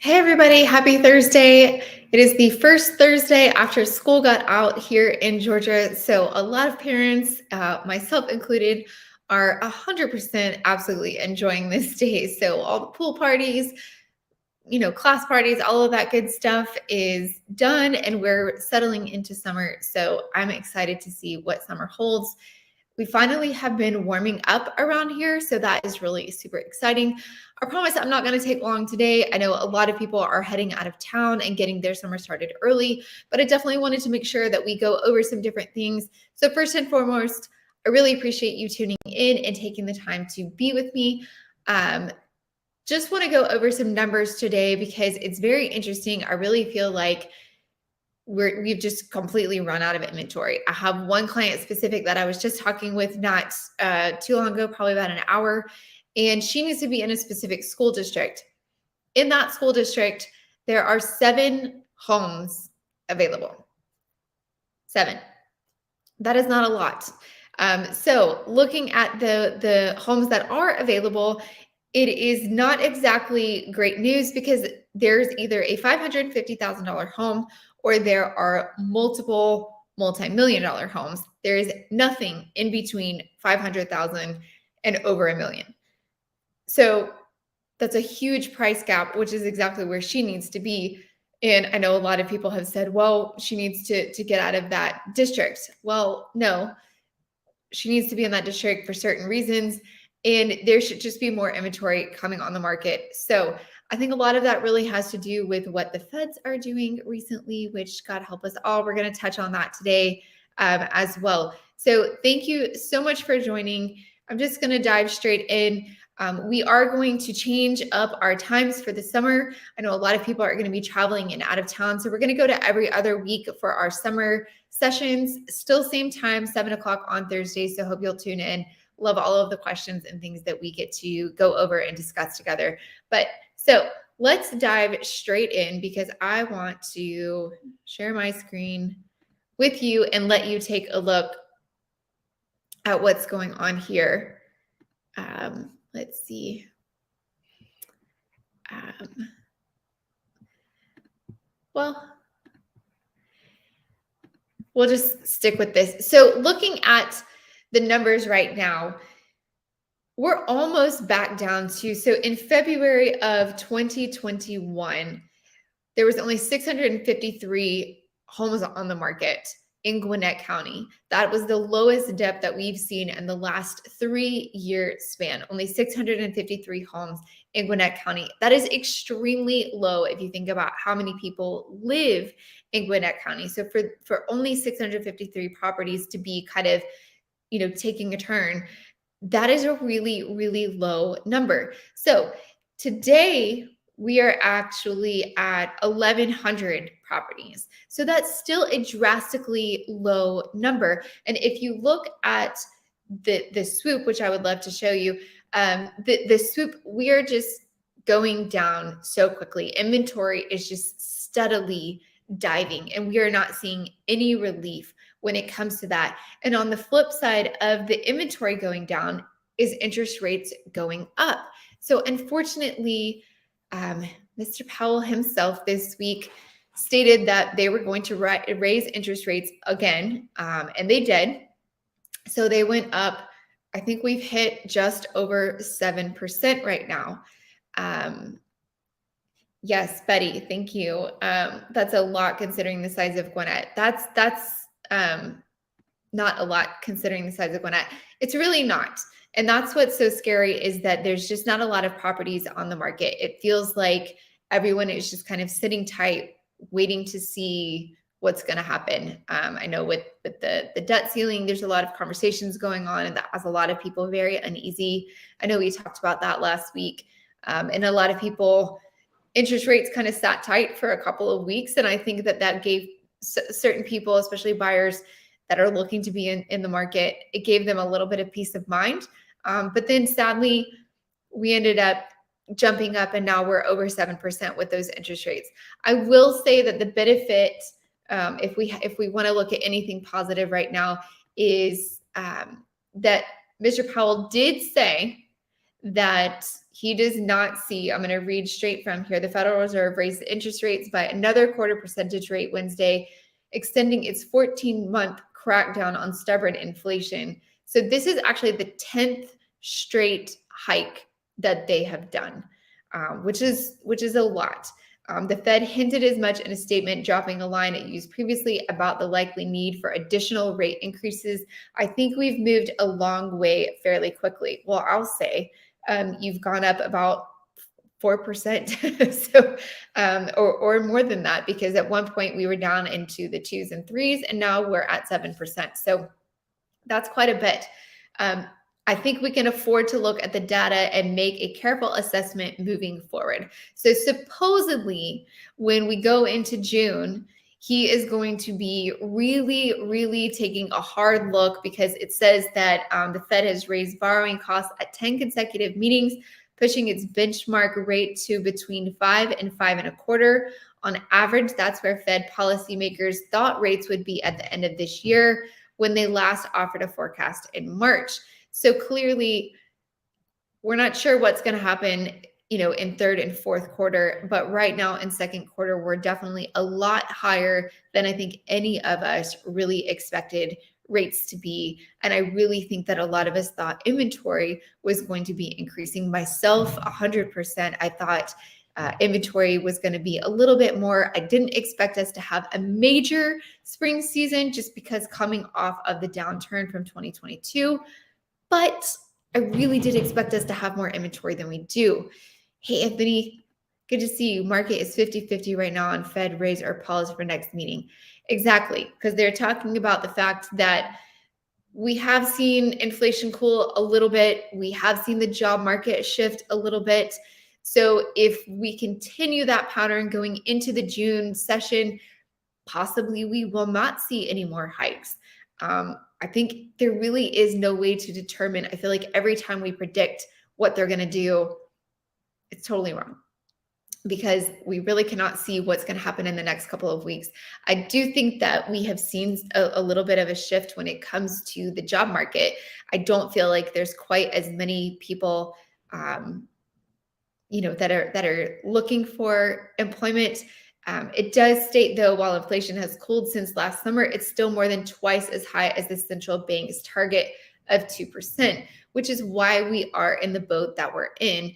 Hey everybody, happy Thursday. It is the first Thursday after school got out here in Georgia. So a lot of parents, myself included, are 100% absolutely enjoying this day. So all the pool parties, class parties, all of that good stuff is done and we're settling into summer. So I'm excited to see what summer holds. We finally have been warming up around here, so that is really super exciting. I promise I'm not going to take long today. I know a lot of people are heading out of town and getting their summer started early, but I definitely wanted to make sure that we go over some different things. So first and foremost, I really appreciate you tuning in and taking the time to be with me. Just want to go over some numbers today because it's very interesting. I really feel like we've just completely run out of inventory. I have one client specific that I was just talking with not too long ago, probably about an hour, and she needs to be in a specific school district. In that school district, there are 7 homes available. 7. That is not a lot. So looking at the homes that are available, it is not exactly great news because there's either a $550,000 home or there are multiple multi-million dollar homes. There is nothing in between 500,000 and over a million. So that's a huge price gap, which is exactly where she needs to be. And I know a lot of people have said, well, she needs to get out of that district. Well, no, she needs to be in that district for certain reasons. And there should just be more inventory coming on the market. So I think a lot of that really has to do with what the feds are doing recently, which God help us all. We're going to touch on that today as well. So thank you so much for joining. I'm just going to dive straight in. We are going to change up our times for the summer. I know a lot of people are going to be traveling and out of town. So we're going to go to every other week for our summer sessions. Still same time, 7 o'clock on Thursday. So hope you'll tune in. Love all of the questions and things that we get to go over and discuss together. But so let's dive straight in because I want to share my screen with you and let you take a look at what's going on here. Let's see. Well, we'll just stick with this. So looking at the numbers right now, we're almost back down to, so in February of 2021, there was only 653 homes on the market in Gwinnett County. That was the lowest dip that we've seen in the last 3-year span, only 653 homes in Gwinnett County. That is extremely low if you think about how many people live in Gwinnett County. So for only 653 properties to be kind of, taking a turn, that is a really, really low number. So today we are actually at 1,100 properties. So that's still a drastically low number. And if you look at the swoop, which I would love to show you, the swoop, we are just going down so quickly. Inventory is just steadily diving, and we are not seeing any relief when it comes to that. And on the flip side of the inventory going down is interest rates going up. So unfortunately, Mr. Powell himself this week stated that they were going to raise interest rates again, and they did. So they went up. I think we've hit just over 7% right now. Yes, Betty, thank you. That's a lot considering the size of Gwinnett. That's not a lot considering the size of Gwinnett. It's really not. And that's what's so scary is that there's just not a lot of properties on the market. It feels like everyone is just kind of sitting tight, waiting to see what's going to happen. I know with the debt ceiling, there's a lot of conversations going on, and that has a lot of people very uneasy. I know we talked about that last week. And a lot of people, interest rates kind of sat tight for a couple of weeks. And I think that gave certain people, especially buyers that are looking to be in the market, it gave them a little bit of peace of mind. But then sadly, we ended up jumping up and now we're over 7% with those interest rates. I will say that the benefit, if we want to look at anything positive right now, is that Mr. Powell did say that he does not see. I'm going to read straight from here. The Federal Reserve raised the interest rates by another quarter percentage rate Wednesday, extending its 14-month crackdown on stubborn inflation. So this is actually the 10th straight hike that they have done, which is a lot. The Fed hinted as much in a statement, dropping a line it used previously about the likely need for additional rate increases. I think we've moved a long way fairly quickly. Well, I'll say you've gone up about 4%, so or more than that, because at one point we were down into the 2s and 3s, and now we're at 7%. So that's quite a bit. I think we can afford to look at the data and make a careful assessment moving forward. So supposedly, when we go into June, he is going to be really, really taking a hard look, because it says that the Fed has raised borrowing costs at 10 consecutive meetings, pushing its benchmark rate to between 5 and 5.25. On average, that's where Fed policymakers thought rates would be at the end of this year, when they last offered a forecast in March. So clearly, we're not sure what's going to happen, in third and fourth quarter, but right now in second quarter, we're definitely a lot higher than I think any of us really expected rates to be. And I really think that a lot of us thought inventory was going to be increasing. Myself, 100%. I thought inventory was going to be a little bit more. I didn't expect us to have a major spring season, just because coming off of the downturn from 2022. But I really did expect us to have more inventory than we do. Hey, Anthony, good to see you. Market is 50-50 right now on Fed raise or pause for next meeting. Exactly, because they're talking about the fact that we have seen inflation cool a little bit. We have seen the job market shift a little bit. So if we continue that pattern going into the June session, possibly we will not see any more hikes. I think there really is no way to determine. I feel like every time we predict what they're going to do, it's totally wrong, because we really cannot see what's going to happen in the next couple of weeks. I do think that we have seen a little bit of a shift when it comes to the job market. I don't feel like there's quite as many people, that are looking for employment. It does state, though, while inflation has cooled since last summer, it's still more than twice as high as the central bank's target of 2%, which is why we are in the boat that we're in.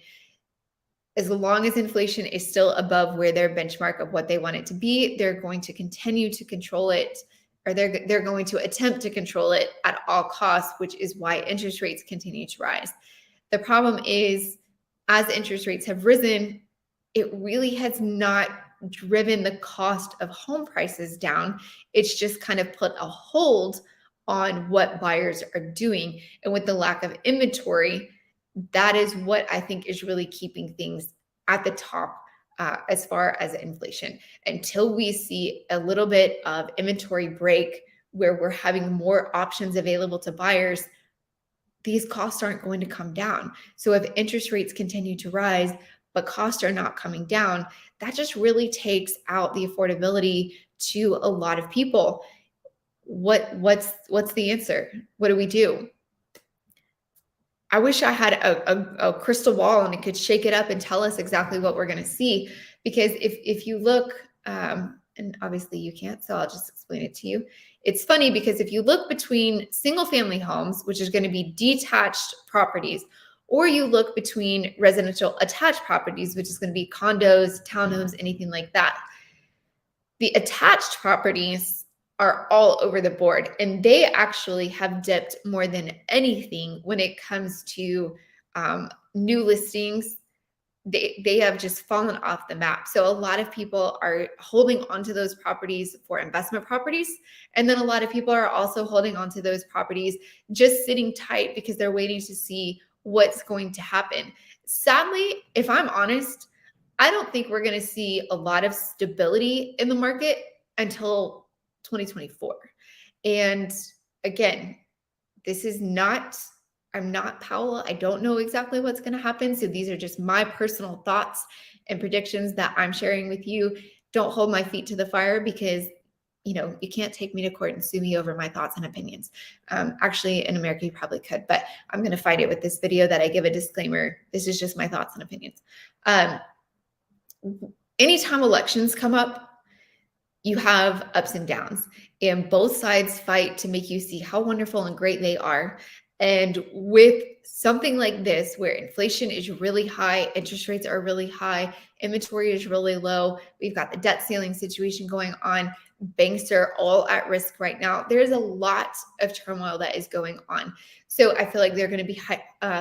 As long as inflation is still above where their benchmark of what they want it to be, they're going to continue to control it, or they're going to attempt to control it at all costs, which is why interest rates continue to rise. The problem is, as interest rates have risen, it really has not driven the cost of home prices down. It's just kind of put a hold on what buyers are doing. And with the lack of inventory, that is what I think is really keeping things at the top as far as inflation. Until we see a little bit of inventory break, where we're having more options available to buyers, these costs aren't going to come down. So if interest rates continue to rise, but costs are not coming down, that just really takes out the affordability to a lot of people. What's the answer? What do we do? I wish I had a crystal ball and it could shake it up and tell us exactly what we're going to see. Because if you look, and obviously you can't, so I'll just explain it to you. It's funny, because if you look between single family homes, which is going to be detached properties, or you look between residential attached properties, which is going to be condos, townhomes, anything like that, the attached properties are all over the board, and they actually have dipped more than anything when it comes to new listings. They have just fallen off the map. So a lot of people are holding onto those properties for investment properties. And then a lot of people are also holding onto those properties, just sitting tight, because they're waiting to see what's going to happen. Sadly, if I'm honest, I don't think we're going to see a lot of stability in the market until 2024. And again, I'm not Powell. I don't know exactly what's going to happen. So these are just my personal thoughts and predictions that I'm sharing with you. Don't hold my feet to the fire, because you can't take me to court and sue me over my thoughts and opinions. Actually, in America, you probably could, but I'm going to fight it with this video that I give a disclaimer. This is just my thoughts and opinions. Anytime elections come up, you have ups and downs, and both sides fight to make you see how wonderful and great they are. And with something like this, where inflation is really high, interest rates are really high, inventory is really low, we've got the debt ceiling situation going on, banks are all at risk right now. There's a lot of turmoil that is going on. So I feel like they're going to be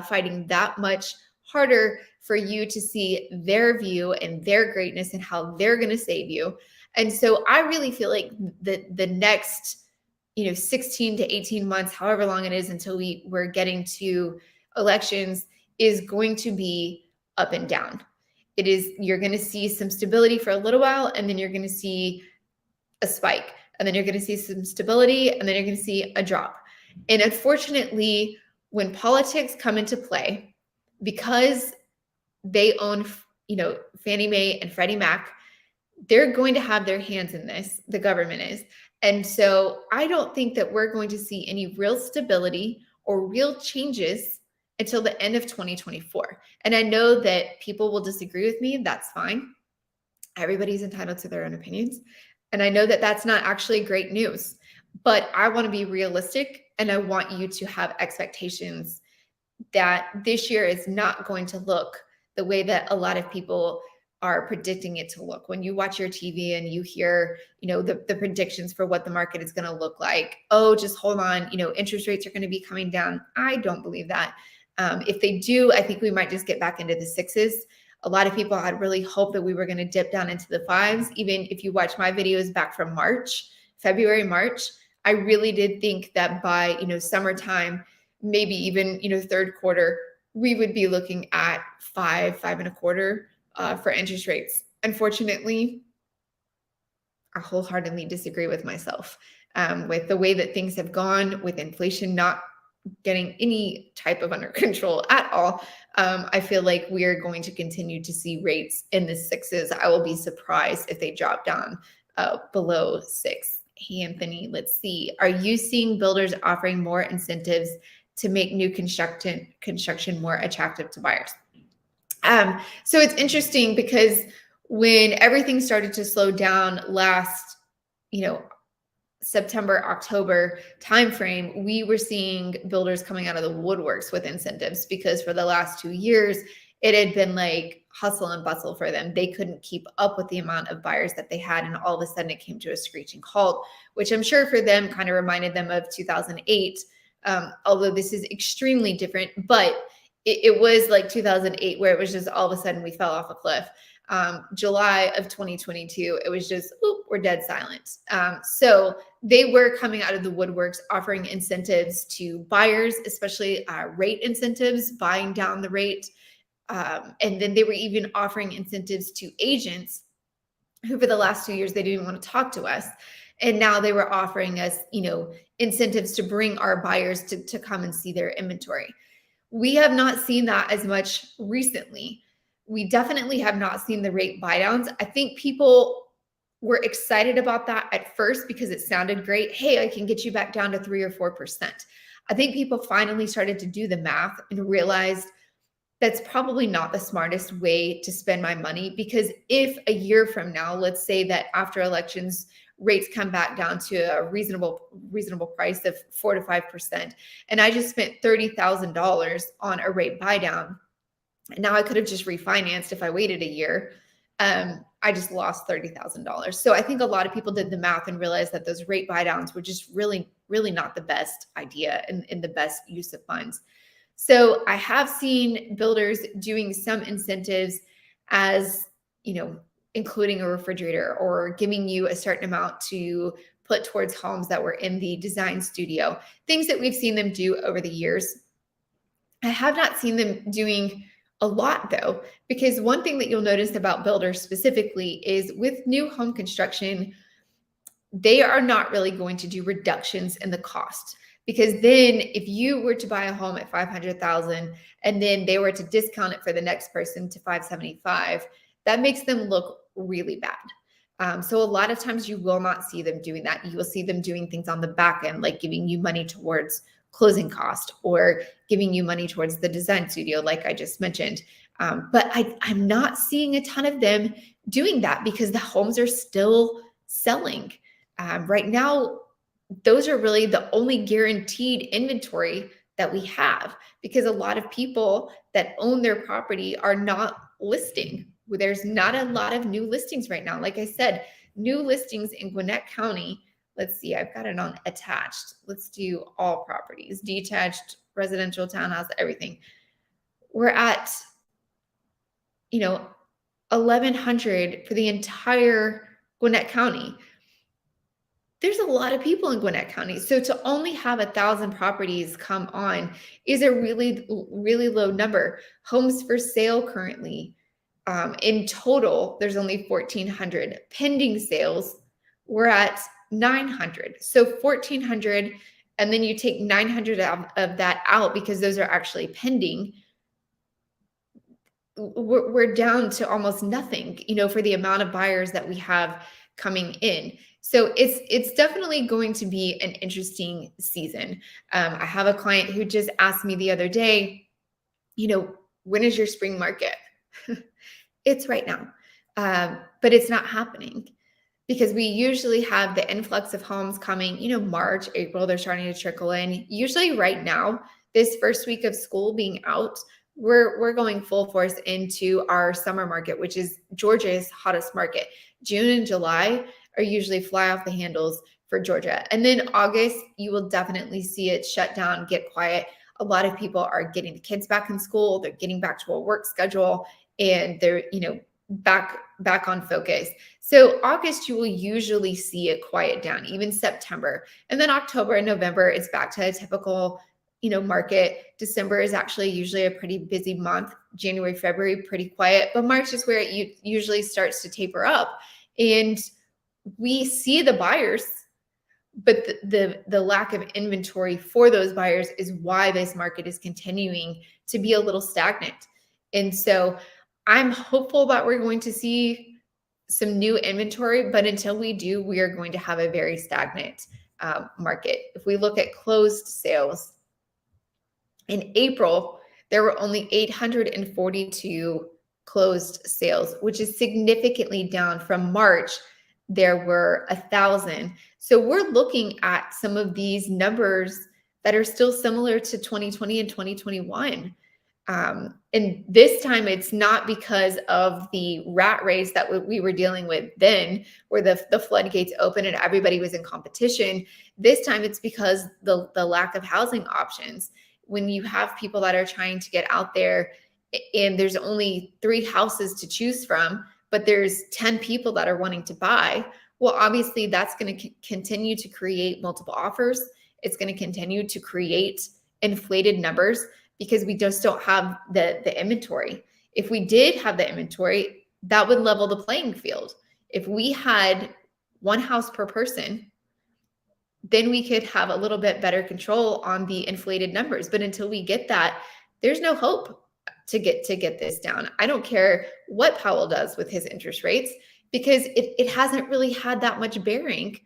fighting that much harder for you to see their view and their greatness and how they're going to save you. And so I really feel like the next 16 to 18 months, however long it is until we're getting to elections, is going to be up and down. You're going to see some stability for a little while, and then you're going to see a spike, and then you're going to see some stability, and then you're going to see a drop. And unfortunately, when politics come into play, because they own, Fannie Mae and Freddie Mac, they're going to have their hands in this. The government is. And so I don't think that we're going to see any real stability or real changes until the end of 2024. And I know that people will disagree with me. That's fine. Everybody's entitled to their own opinions. And I know that that's not actually great news, but I want to be realistic, and I want you to have expectations that this year is not going to look the way that a lot of people are predicting it to look. When you watch your TV and you hear, the predictions for what the market is going to look like, oh, just hold on, interest rates are going to be coming down. I don't believe that. If they do, I think we might just get back into the sixes. A lot of people had really hoped that we were going to dip down into the fives. Even if you watch my videos back from February, March, I really did think that by, summertime, maybe even, third quarter, we would be looking at 5.25 for interest rates. Unfortunately, I wholeheartedly disagree with myself with the way that things have gone, with inflation not getting any type of under control at all. I feel like we are going to continue to see rates in the sixes. I will be surprised if they drop down below 6. Hey, Anthony, let's see. Are you seeing builders offering more incentives to make new construction more attractive to buyers? So it's interesting because when everything started to slow down last, September, October timeframe, we were seeing builders coming out of the woodworks with incentives, because for the last 2 years, it had been like hustle and bustle for them. They couldn't keep up with the amount of buyers that they had. And all of a sudden it came to a screeching halt, which I'm sure for them kind of reminded them of 2008. Although this is extremely different, but it was like 2008 where it was just all of a sudden we fell off a cliff. July of 2022, it was just, we're dead silent. So they were coming out of the woodworks, offering incentives to buyers, especially rate incentives, buying down the rate. And then they were even offering incentives to agents who for the last 2 years, they didn't want to talk to us. And now they were offering us, incentives to bring our buyers to come and see their inventory. We have not seen that as much recently. We definitely have not seen the rate buy downs. I think people were excited about that at first because it sounded great. Hey, I can get you back down to 3 or 4%. I think people finally started to do the math and realized that's probably not the smartest way to spend my money, because if a year from now, let's say that after elections, rates come back down to a reasonable price of 4 to 5%, and I just spent $30,000 on a rate buy down, and now I could have just refinanced if I waited a year. I just lost $30,000. So I think a lot of people did the math and realized that those rate buy downs were just really, really not the best idea and the best use of funds. So I have seen builders doing some incentives, as, including a refrigerator or giving you a certain amount to put towards homes that were in the design studio, things that we've seen them do over the years. I have not seen them doing a lot though, because one thing that you'll notice about builders specifically is with new home construction, they are not really going to do reductions in the cost. Because then if you were to buy a home at $500,000 and then they were to discount it for the next person to $575,000, that makes them look really bad. So a lot of times you will not see them doing that. You will see them doing things on the back end, like giving you money towards closing cost or giving you money towards the design studio, like I just mentioned. But I'm not seeing a ton of them doing that because the homes are still selling. Right now, those are really the only guaranteed inventory that we have because a lot of people that own their property are not listing. There's not a lot of new listings right now. Like I said, new listings in Gwinnett County. Let's see, I've got it on attached. Let's do all properties, detached, residential, townhouse, everything. We're at, 1,100 for the entire Gwinnett County. There's a lot of people in Gwinnett County. So to only have 1,000 properties come on is a really, really low number. Homes for sale currently, in total, there's only 1,400. Pending sales, we're at 900. So 1,400, and then you take 900 of that out because those are actually pending. We're down to almost nothing, for the amount of buyers that we have coming in. So it's definitely going to be an interesting season. I have a client who just asked me the other day, when is your spring market? It's right now, but it's not happening because we usually have the influx of homes coming, March, April, they're starting to trickle in. Usually right now, this first week of school being out, we're going full force into our summer market, which is Georgia's hottest market. June and July are usually fly off the handles for Georgia. And then August, you will definitely see it shut down, get quiet. A lot of people are getting the kids back in school, they're getting back to a work schedule, and they're, back on focus. So August, you will usually see it quiet down, even September. And then October and November, it's back to a typical market. December is actually usually a pretty busy month. January, February, pretty quiet, but March is where it usually starts to taper up. And we see the buyers, but the lack of inventory for those buyers is why this market is continuing to be a little stagnant. And so I'm hopeful that we're going to see some new inventory, but until we do, we are going to have a very stagnant market. If we look at closed sales, in April, there were only 842 closed sales, which is significantly down from March. There were 1,000. So we're looking at some of these numbers that are still similar to 2020 and 2021. And this time it's not because of the rat race that we were dealing with then, where the floodgates open and everybody was in competition. This time it's because the lack of housing options. When you have people that are trying to get out there and there's only 3 houses to choose from, but there's 10 people that are wanting to buy, well, obviously that's going to continue to create multiple offers. It's going to continue to create inflated numbers because we just don't have the inventory. If we did have the inventory, that would level the playing field. If we had 1 house per person, then we could have a little bit better control on the inflated numbers. But until we get that, there's no hope to get this down. I don't care what Powell does with his interest rates because it hasn't really had that much bearing.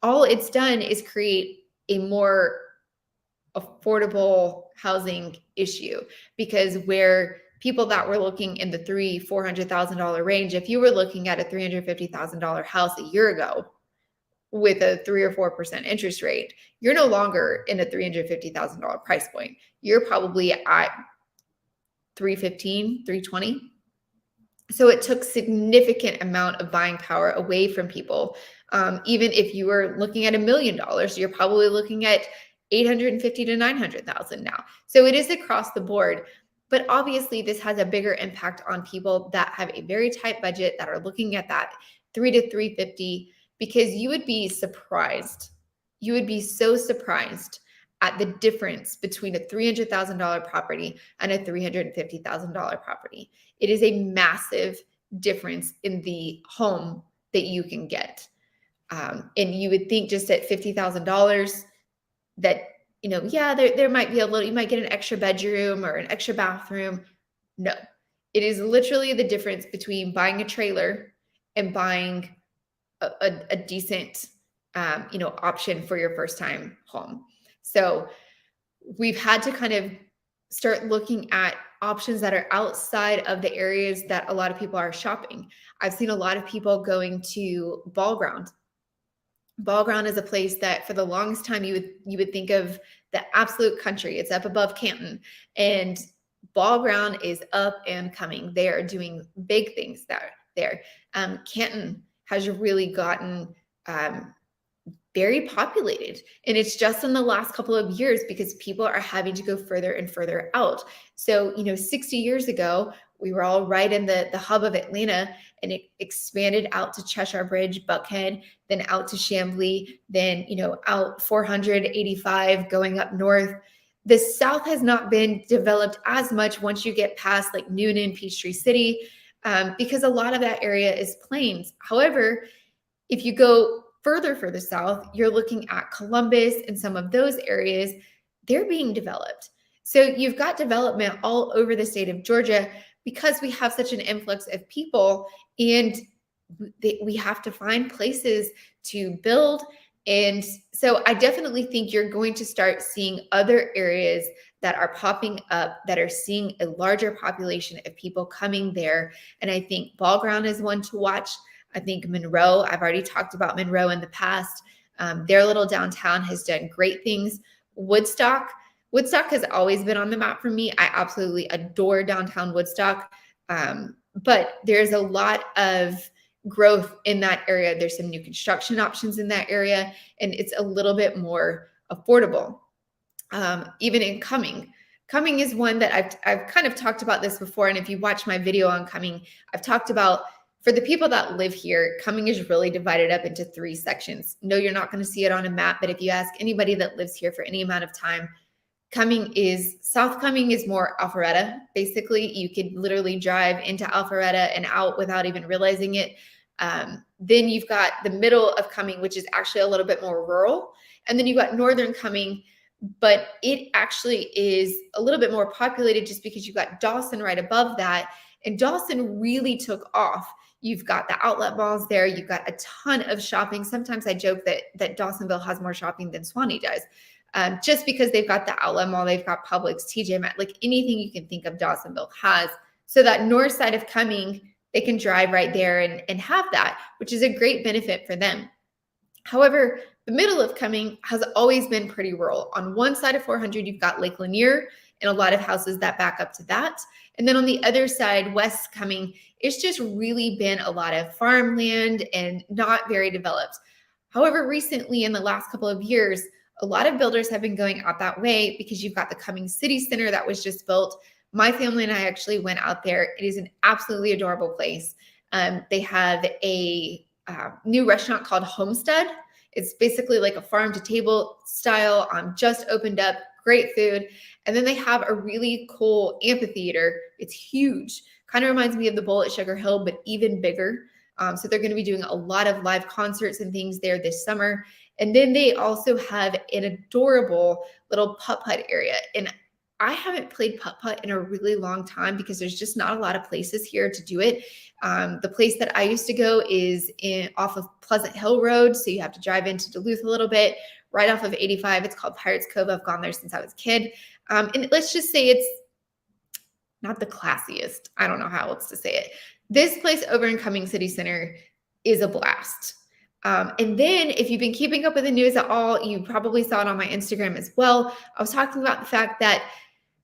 All it's done is create a more affordable housing issue, because where people that were looking in the $400,000 range, if you were looking at a $350,000 house a year ago with a 3 or 4% interest rate, you're no longer in a $350,000 price point. You're probably at 315, 320. So it took significant amount of buying power away from people. Even if you were looking at $1 million, you're probably looking at 850 to 900,000 now. So it is across the board. But obviously, this has a bigger impact on people that have a very tight budget, that are looking at that 3 to 350, because you would be surprised. You would be so surprised at the difference between a $300,000 property and a $350,000 property. It is a massive difference in the home that you can get. And you would think just at $50,000 that, there might be you might get an extra bedroom or an extra bathroom. No, it is literally the difference between buying a trailer and buying a decent, option for your first time home. So we've had to kind of start looking at options that are outside of the areas that a lot of people are shopping. I've seen a lot of people going to Ball Ground. Ball Ground is a place that for the longest time you would think of the absolute country. It's up above Canton, and Ball Ground is up and coming. They are doing big things there. Canton has really gotten very populated, and it's just in the last couple of years because people are having to go further and further out. So 60 years ago we were all right in the hub of Atlanta, and it expanded out to Cheshire Bridge, Buckhead, then out to Chamblee, then out 485 going up north. The South has not been developed as much once you get past like Noonan, Peachtree City, because a lot of that area is plains. However, if you go further south, you're looking at Columbus and some of those areas, they're being developed. So you've got development all over the state of Georgia because we have such an influx of people, and we have to find places to build. And so I definitely think you're going to start seeing other areas that are popping up that are seeing a larger population of people coming there. And I think Ball Ground is one to watch. I think Monroe, I've already talked about Monroe in the past. Their little downtown has done great things. Woodstock has always been on the map for me. I absolutely adore downtown Woodstock. But there's a lot of growth in that area. There's some new construction options in that area, and it's a little bit more affordable. Even in Cumming. Cumming is one that I've kind of talked about this before. And if you watch my video on Cumming, I've talked about, for the people that live here, Cumming is really divided up into 3 sections. No, you're not going to see it on a map, but if you ask anybody that lives here for any amount of time, South Cumming is more Alpharetta. Basically, you could literally drive into Alpharetta and out without even realizing it. Then you've got the middle of Cumming, which is actually a little bit more rural. And then you've got Northern Cumming, but it actually is a little bit more populated just because you've got Dawson right above that. And Dawson really took off. You've got the outlet malls there. You've got a ton of shopping. Sometimes I joke that Dawsonville has more shopping than Swanee does, just because they've got the outlet mall, they've got Publix, TJ Maxx, like anything you can think of Dawsonville has. So that north side of Cumming, they can drive right there and have that, which is a great benefit for them. However, the middle of Cumming has always been pretty rural. On one side of 400, you've got Lake Lanier and a lot of houses that back up to that. And then on the other side, West Cumming, it's just really been a lot of farmland and not very developed. However, recently in the last couple of years, a lot of builders have been going out that way because you've got the Cumming City Center that was just built. My family and I actually went out there. It is an absolutely adorable place. They have a new restaurant called Homestead. It's basically like a farm to table style, just opened up, great food. And then they have a really cool amphitheater. It's huge. Kind of reminds me of the Bowl at Sugar Hill, but even bigger. So they're going to be doing a lot of live concerts and things there this summer. And then they also have an adorable little putt-putt area. And I haven't played putt-putt in a really long time because there's just not a lot of places here to do it. The place that I used to go is off of Pleasant Hill Road. So you have to drive into Duluth a little bit, right off of 85. It's called Pirates Cove. I've gone there since I was a kid. And let's just say it's not the classiest. I don't know how else to say it. This place over in Cumming City Center is a blast. And then if you've been keeping up with the news at all, you probably saw it on my Instagram as well. I was talking about the fact that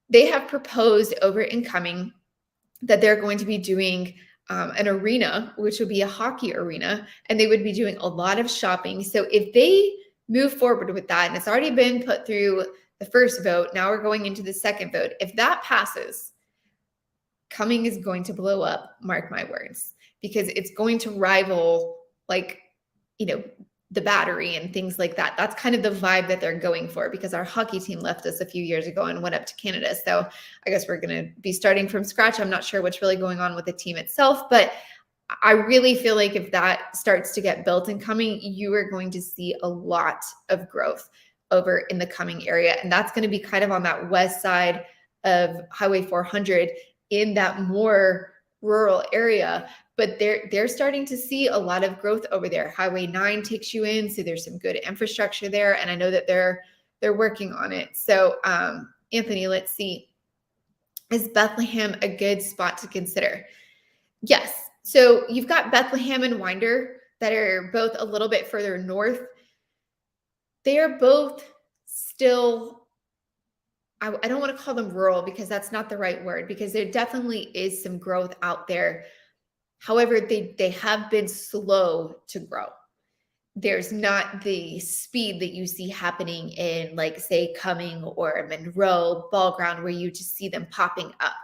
they have proposed over in Cumming that they're going to be doing an arena, which would be a hockey arena, and they would be doing a lot of shopping. So if they move forward with that, and it's already been put through the first vote, now we're going into the second vote. If that passes, Cumming is going to blow up, mark my words, because it's going to rival the Battery and things like that. That's kind of the vibe that they're going for, because our hockey team left us a few years ago and went up to Canada. So I guess we're going to be starting from scratch. I'm not sure what's really going on with the team itself, but I really feel like if that starts to get built in Cumming, you are going to see a lot of growth over in the Cumming area. And that's going to be kind of on that west side of Highway 400 in that more rural area, but they're starting to see a lot of growth over there. Highway 9 takes you in, so there's some good infrastructure there, and I know that they're working on it. So, Anthony, let's see. Is Bethlehem a good spot to consider? Yes. So you've got Bethlehem and Winder that are both a little bit further north. They are both still, I don't want to call them rural because that's not the right word, because there definitely is some growth out there. However, they have been slow to grow. There's not the speed that you see happening in, like, say, Cumming or Monroe, Ball Ground, where you just see them popping up.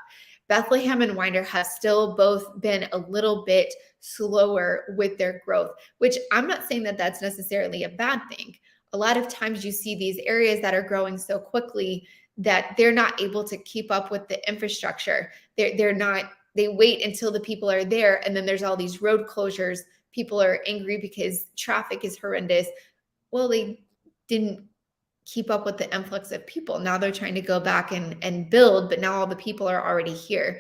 Bethlehem and Winder have still both been a little bit slower with their growth, which I'm not saying that that's necessarily a bad thing. A lot of times you see these areas that are growing so quickly that they're not able to keep up with the infrastructure. They're not, they wait until the people are there, and then there's all these road closures. People are angry because traffic is horrendous. Well, they didn't keep up with the influx of people. Now they're trying to go back and build, but now all the people are already here.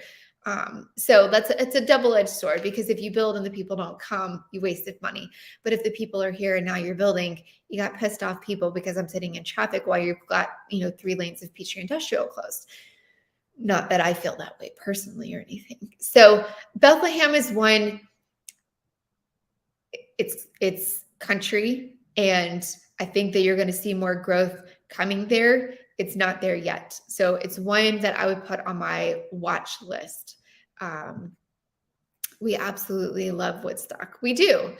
So it's a double-edged sword, because if you build and the people don't come, you wasted money. But if the people are here and now you're building, you got pissed off people because I'm sitting in traffic while you've got 3 lanes of Peachtree Industrial closed. Not that I feel that way personally or anything. So Bethlehem is one. It's country, and I think that you're going to see more growth coming there. It's not there yet. So it's one that I would put on my watch list. We absolutely love Woodstock. We do.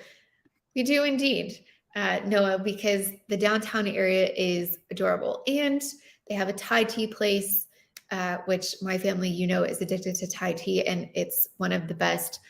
We do indeed, Noah, because the downtown area is adorable. And they have a Thai tea place, which my family, is addicted to Thai tea, and it's one of the best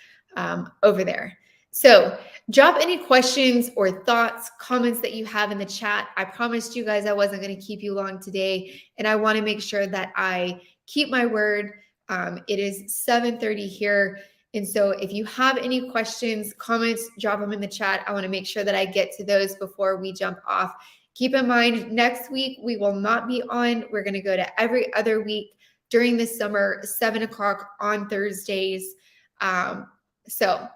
over there. So drop any questions or thoughts, comments that you have in the chat. I promised you guys I wasn't going to keep you long today, and I want to make sure that I keep my word. It is 7:30 here. And so if you have any questions, comments, drop them in the chat. I want to make sure that I get to those before we jump off. Keep in mind, next week we will not be on. We're going to go to every other week during the summer, 7 o'clock on Thursdays. So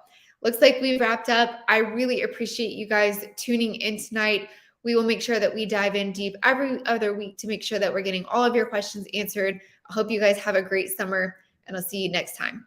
looks like we've wrapped up. I really appreciate you guys tuning in tonight. We will make sure that we dive in deep every other week to make sure that we're getting all of your questions answered. I hope you guys have a great summer, and I'll see you next time.